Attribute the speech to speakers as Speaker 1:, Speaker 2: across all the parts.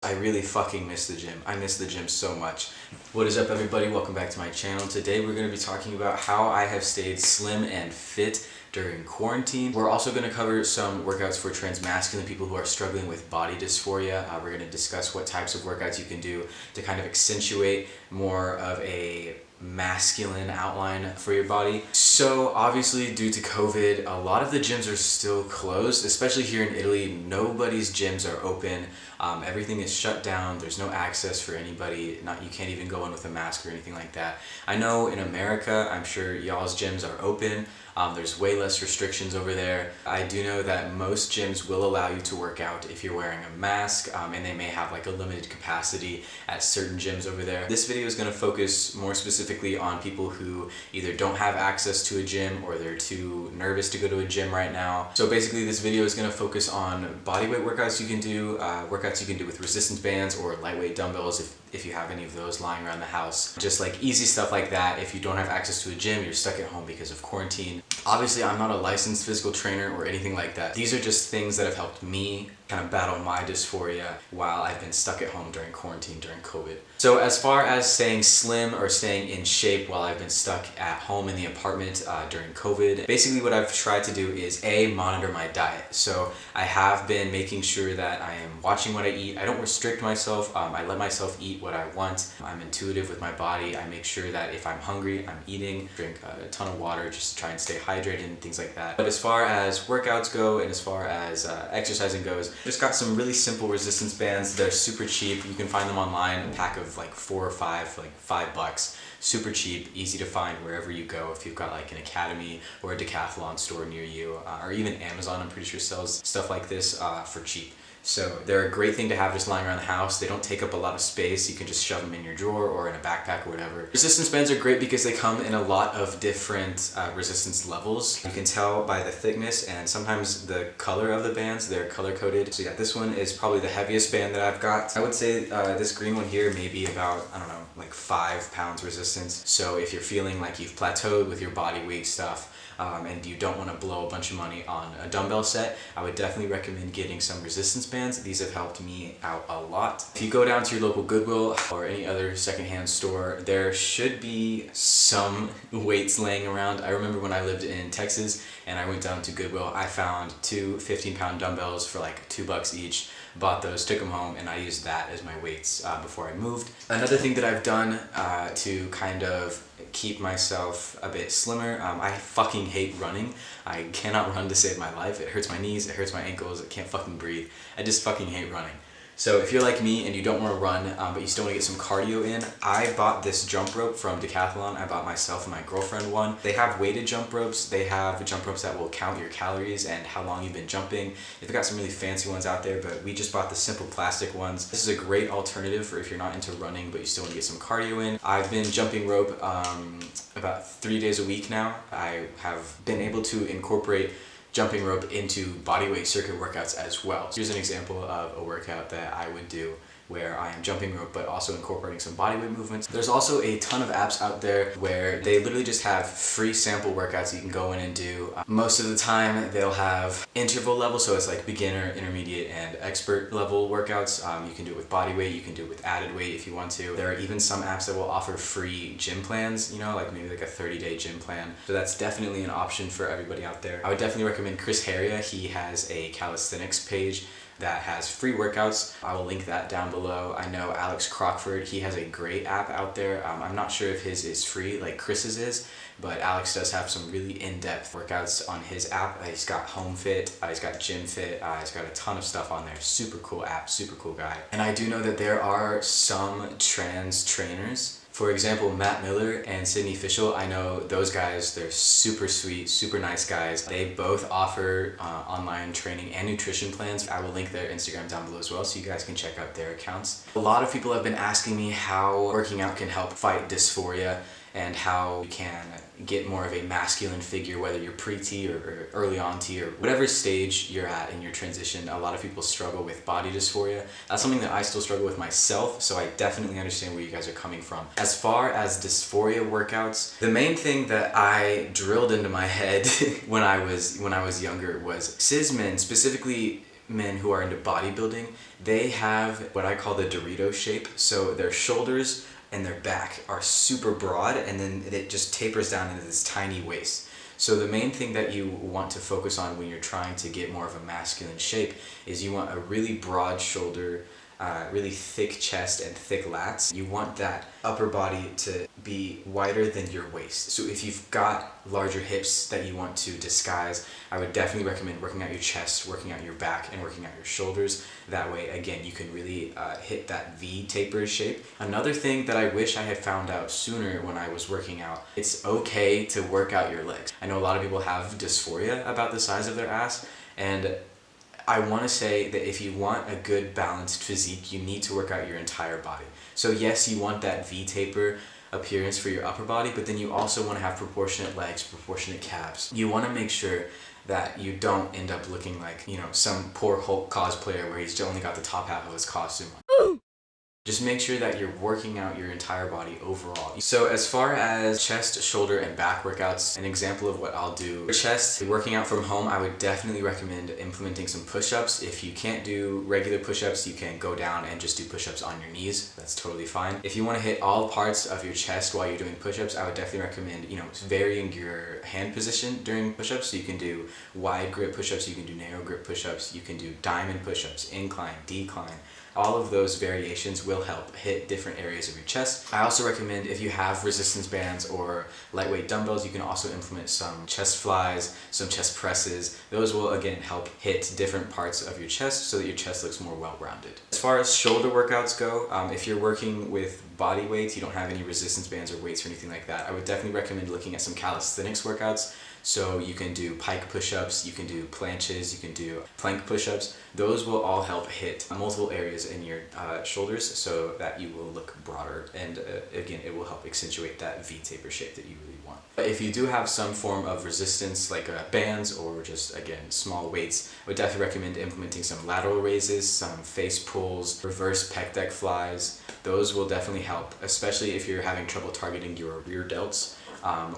Speaker 1: I really fucking miss the gym. I miss the gym so much. What is up, everybody? Welcome back to my channel. Today we're going to be talking about how I have stayed slim and fit during quarantine. We're also going to cover some workouts for transmasculine people who are struggling with body dysphoria. We're going to discuss what types of workouts you can do to kind of accentuate more of a masculine outline for your body. So obviously, due to COVID, a lot of the gyms are still closed, especially here in Italy. Nobody's gyms are open. Everything is shut down. There's no access for anybody. You can't even go in with a mask or anything like that. I know in America, I'm sure y'all's gyms are open. There's way less restrictions over there. I do know that most gyms will allow you to work out if you're wearing a mask, and they may have like a limited capacity at certain gyms over there. This video is going to focus more specifically on people who either don't have access to a gym or they're too nervous to go to a gym right now. So basically this video is going to focus on bodyweight workouts you can do, workouts you can do with resistance bands or lightweight dumbbells if you have any of those lying around the house. Just like easy stuff like that. If you don't have access to a gym, you're stuck at home because of quarantine. Obviously, I'm not a licensed physical trainer or anything like that. These are just things that have helped me kind of battle my dysphoria while I've been stuck at home during quarantine, during COVID. So as far as staying slim or staying in shape while I've been stuck at home in the apartment during COVID, basically what I've tried to do is monitor my diet. So I have been making sure that I am watching what I eat. I don't restrict myself. I let myself eat what I want. I'm intuitive with my body. I make sure that if I'm hungry, I'm eating. Drink a ton of water just to try and stay hydrated and things like that. But as far as workouts go and as far as exercising goes, just got some really simple resistance bands. They're super cheap. You can find them online, a pack of like 4 or 5 for like $5. Super cheap, easy to find wherever you go. If you've got like an Academy or a Decathlon store near you, or even Amazon, I'm pretty sure sells stuff like this for cheap. So they're a great thing to have just lying around the house. They don't take up a lot of space. You can just shove them in your drawer or in a backpack or whatever. Resistance bands are great because they come in a lot of different resistance levels. You can tell by the thickness and sometimes the color of the bands. They're color coded. So yeah, this one is probably the heaviest band that I've got. I would say this green one here may be about, I don't know, like 5 pounds resistance. So if you're feeling like you've plateaued with your body weight stuff, and you don't want to blow a bunch of money on a dumbbell set, I would definitely recommend getting some resistance bands. These have helped me out a lot. If you go down to your local Goodwill or any other secondhand store, there should be some weights laying around. I remember when I lived in Texas and I went down to Goodwill, I found 2 15-pound dumbbells for like $2 each. Bought those, took them home, and I used that as my weights before I moved. Another thing that I've done to kind of keep myself a bit slimmer, I fucking hate running. I cannot run to save my life. It hurts my knees, it hurts my ankles, I can't fucking breathe. I just fucking hate running. So if you're like me and you don't want to run, but you still want to get some cardio in, I bought this jump rope from Decathlon. I bought myself and my girlfriend one. They have weighted jump ropes. They have jump ropes that will count your calories and how long you've been jumping. They've got some really fancy ones out there, but we just bought the simple plastic ones. This is a great alternative for if you're not into running, but you still want to get some cardio in. I've been jumping rope about 3 days a week now. I have been able to incorporate jumping rope into bodyweight circuit workouts as well. So here's an example of a workout that I would do where I am jumping rope but also incorporating some bodyweight movements. There's also a ton of apps out there where they literally just have free sample workouts you can go in and do. Most of the time they'll have interval level, so it's like beginner, intermediate, and expert level workouts. You can do it with bodyweight, you can do it with added weight if you want to. There are even some apps that will offer free gym plans, you know, like maybe like a 30-day gym plan. So that's definitely an option for everybody out there. I would definitely recommend Chris Heria. He has a calisthenics page that has free workouts. I will link that down below. I know Alex Crockford, he has a great app out there. I'm not sure if his is free like Chris's is, but Alex does have some really in-depth workouts on his app. He's got Home Fit, he's got Gym Fit, he's got a ton of stuff on there. Super cool app, super cool guy. And I do know that there are some trans trainers. For example, Matt Miller and Sydney Fishel, I know those guys, they're super sweet, super nice guys. They both offer online training and nutrition plans. I will link their Instagram down below as well so you guys can check out their accounts. A lot of people have been asking me how working out can help fight dysphoria and how you can get more of a masculine figure, whether you're pre-T or early on T or whatever stage you're at in your transition. A lot of people struggle with body dysphoria. That's something that I still struggle with myself, so I definitely understand where you guys are coming from. As far as dysphoria workouts, the main thing that I drilled into my head when I was younger was cis men, specifically men who are into bodybuilding, they have what I call the Dorito shape. So their shoulders and their back are super broad, and then it just tapers down into this tiny waist. So the main thing that you want to focus on when you're trying to get more of a masculine shape is you want a really broad shoulder, really thick chest and thick lats. You want that upper body to be wider than your waist. So if you've got larger hips that you want to disguise, I would definitely recommend working out your chest, working out your back, and working out your shoulders. That way, again, you can really hit that V taper shape. Another thing that I wish I had found out sooner when I was working out, it's okay to work out your legs. I know a lot of people have dysphoria about the size of their ass, and I want to say that if you want a good balanced physique, you need to work out your entire body. So yes, you want that V taper appearance for your upper body, but then you also want to have proportionate legs, proportionate calves. You want to make sure that you don't end up looking like, you know, some poor Hulk cosplayer where he's only got the top half of his costume on. Just make sure that you're working out your entire body overall. So as far as chest, shoulder, and back workouts, an example of what I'll do. For chest, working out from home, I would definitely recommend implementing some push-ups. If you can't do regular push-ups, you can go down and just do push-ups on your knees. That's totally fine. If you want to hit all parts of your chest while you're doing push-ups, I would definitely recommend, you know, varying your hand position during push-ups. So you can do wide grip push-ups, you can do narrow grip push-ups, you can do diamond push-ups, incline, decline. All of those variations will help hit different areas of your chest. I also recommend, if you have resistance bands or lightweight dumbbells, you can also implement some chest flies, some chest presses. Those will again help hit different parts of your chest so that your chest looks more well-rounded. As far as shoulder workouts go, if you're working with body weights, you don't have any resistance bands or weights or anything like that, I would definitely recommend looking at some calisthenics workouts. So you can do pike push-ups, you can do planches, you can do plank push-ups. Those will all help hit multiple areas in your shoulders so that you will look broader, and again, it will help accentuate that V taper shape that you really want. But if you do have some form of resistance like bands or just, again, small weights, I would definitely recommend implementing some lateral raises, some face pulls, reverse pec deck flies. Those will definitely help, especially if you're having trouble targeting your rear delts.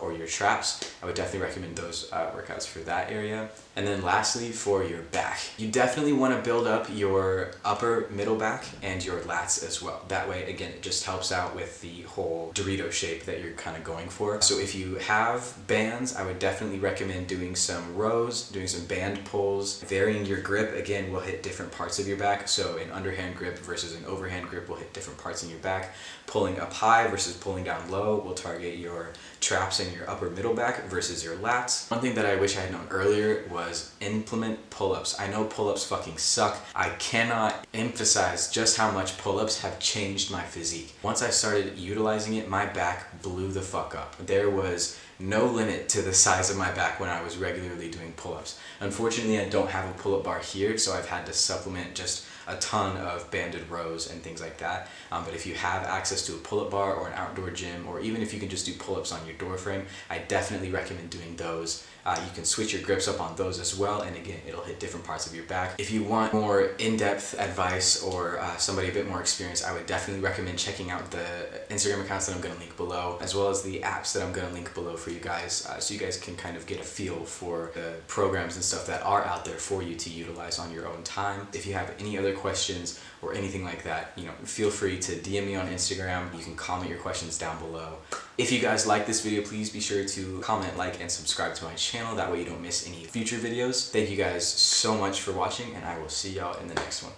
Speaker 1: Or your traps. I would definitely recommend those workouts for that area. And then lastly, for your back, you definitely want to build up your upper middle back and your lats as well. That way, again, it just helps out with the whole Dorito shape that you're kind of going for. So if you have bands, I would definitely recommend doing some rows, doing some band pulls. Varying your grip, again, will hit different parts of your back. So an underhand grip versus an overhand grip will hit different parts in your back. Pulling up high versus pulling down low will target your traps in your upper middle back versus your lats. One thing that I wish I had known earlier was implement pull-ups. I know pull-ups fucking suck. I cannot emphasize just how much pull-ups have changed my physique. Once I started utilizing it, my back blew the fuck up. There was no limit to the size of my back when I was regularly doing pull-ups. Unfortunately, I don't have a pull-up bar here, so I've had to supplement just a ton of banded rows and things like that. But if you have access to a pull-up bar or an outdoor gym, or even if you can just do pull-ups on your door frame, I definitely recommend doing those. You can switch your grips up on those as well, and again, it'll hit different parts of your back. If you want more in-depth advice or somebody a bit more experienced, I would definitely recommend checking out the Instagram accounts that I'm going to link below, as well as the apps that I'm going to link below for you guys, so you guys can kind of get a feel for the programs and stuff that are out there for you to utilize on your own time. If you have any other questions or anything like that, you know, feel free to DM me on Instagram. You can comment your questions down below. If you guys like this video, please be sure to comment, like, and subscribe to my channel. That way you don't miss any future videos. Thank you guys so much for watching, and I will see y'all in the next one.